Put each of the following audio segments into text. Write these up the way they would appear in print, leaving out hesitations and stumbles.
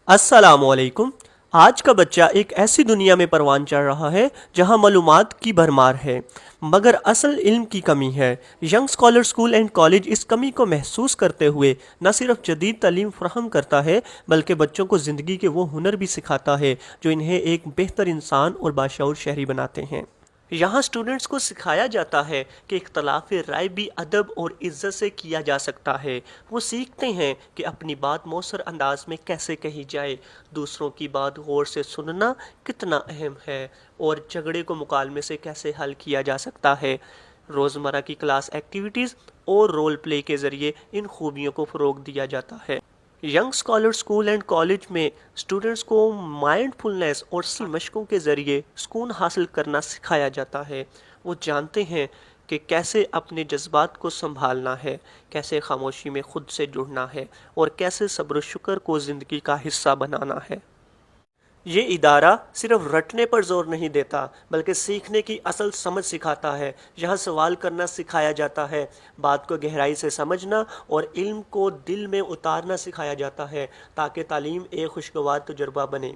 अस्सलामुअलैकुम। आज का बच्चा एक ऐसी दुनिया में परवान चढ़ रहा है जहां मालूमात की भरमार है मगर असल इल्म की कमी है। Young scholar school and college इस कमी को महसूस करते हुए न सिर्फ जदीद तालीम फराहम करता है बल्कि बच्चों को ज़िंदगी के वो हुनर भी सिखाता है जो इन्हें एक बेहतर इंसान और बाशऊर शहरी बनाते हैं। यहाँ स्टूडेंट्स को सिखाया जाता है कि इख्तलाफ राय भी अदब और इज़्ज़त से किया जा सकता है। वो सीखते हैं कि अपनी बात मौसर अंदाज में कैसे कही जाए, दूसरों की बात गौर से सुनना कितना अहम है और झगड़े को मुकालमे से कैसे हल किया जा सकता है। रोज़मर्रा की क्लास एक्टिविटीज़ और रोल प्ले के ज़रिए इन खूबियों को फ़रोग़ दिया जाता है। Young scholar school and college में स्टूडेंट्स को माइंडफुलनेस और मशकों के ज़रिए सुकून हासिल करना सिखाया जाता है। वो जानते हैं कि कैसे अपने जज्बात को संभालना है, कैसे खामोशी में खुद से जुड़ना है और कैसे सब्र शुक्र को ज़िंदगी का हिस्सा बनाना है। ये इदारा सिर्फ रटने पर जोर नहीं देता बल्कि सीखने की असल समझ सिखाता है। यहाँ सवाल करना सिखाया जाता है, बात को गहराई से समझना और इल्म को दिल में उतारना सिखाया जाता है ताकि तालीम एक खुशगवार तजुर्बा बने।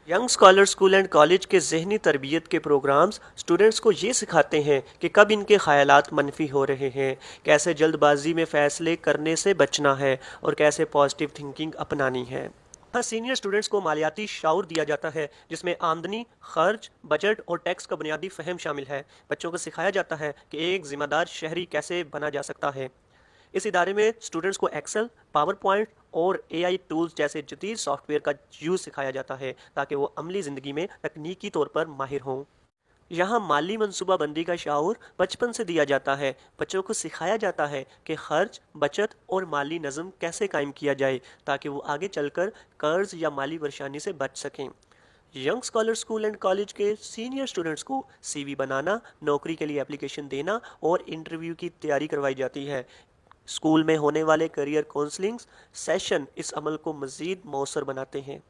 Young scholar school and college के ज़हनी तरबियत के प्रोग्राम्स स्टूडेंट्स को ये सिखाते हैं कि कब इनके ख़यालात मनफी हो रहे हैं, कैसे जल्दबाजी में फ़ैसले करने से बचना है और कैसे पॉजिटिव थिंकिंग अपनानी है। सीनियर स्टूडेंट्स को मालियाती शाऊर दिया जाता है जिसमें आमदनी, खर्च, बजट और टैक्स का बुनियादी फहम शामिल है। बच्चों को सिखाया जाता है कि एक ज़िम्मेदार शहरी कैसे बना जा सकता है। इस इदारे में स्टूडेंट्स को एक्सेल, पावर पॉइंट और एआई टूल्स जैसे जदीद सॉफ्टवेयर का यूज़ सिखाया जाता है ताकि वो अमली ज़िंदगी में तकनीकी तौर पर माहिर हों। यहाँ माली मनसूबाबंदी का शाऊर बचपन से दिया जाता है। बच्चों को सिखाया जाता है कि खर्च, बचत और माली नज़म कैसे कायम किया जाए ताकि वो आगे चलकर कर्ज या माली परेशानी से बच सकें। Young scholar school and college के सीनियर स्टूडेंट्स को सीवी बनाना, नौकरी के लिए एप्लीकेशन देना और इंटरव्यू की तैयारी करवाई जाती है। स्कूल में होने वाले करियर काउंसलिंग सेशन इस अमल को मज़ीद मौसर बनाते हैं।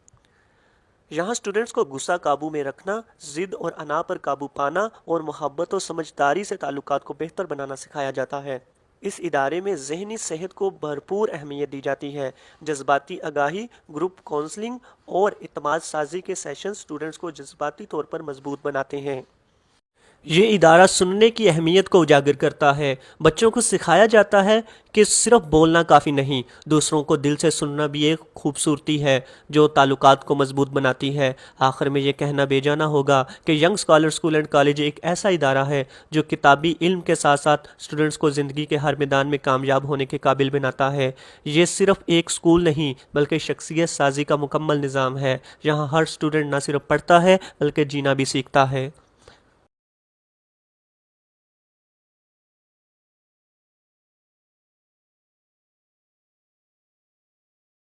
यहाँ स्टूडेंट्स को गुस्सा काबू में रखना, ज़िद और अना पर काबू पाना और मोहब्बत और समझदारी से ताल्लुकात को बेहतर बनाना सिखाया जाता है। इस इदारे में ज़हनी सेहत को भरपूर अहमियत दी जाती है। जज्बाती आगाही, ग्रुप काउंसलिंग और इत्माद साजी के सेशन स्टूडेंट्स को जज्बाती तौर पर मजबूत बनाते हैं। ये इदारा सुनने की अहमियत को उजागर करता है। बच्चों को सिखाया जाता है कि सिर्फ बोलना काफ़ी नहीं, दूसरों को दिल से सुनना भी एक खूबसूरती है जो ताल्लुकात को मजबूत बनाती है। आखिर में ये कहना बेजाना होगा कि young scholar school and college एक ऐसा इदारा है जो किताबी इल्म के साथ साथ स्टूडेंट्स को ज़िंदगी के हर मैदान में कामयाब होने के काबिल बनाता है। ये सिर्फ एक स्कूल नहीं बल्कि शख्सियत साजी का मुकम्मल निज़ाम है। यहाँ हर स्टूडेंट न सिर्फ पढ़ता है बल्कि जीना भी सीखता है।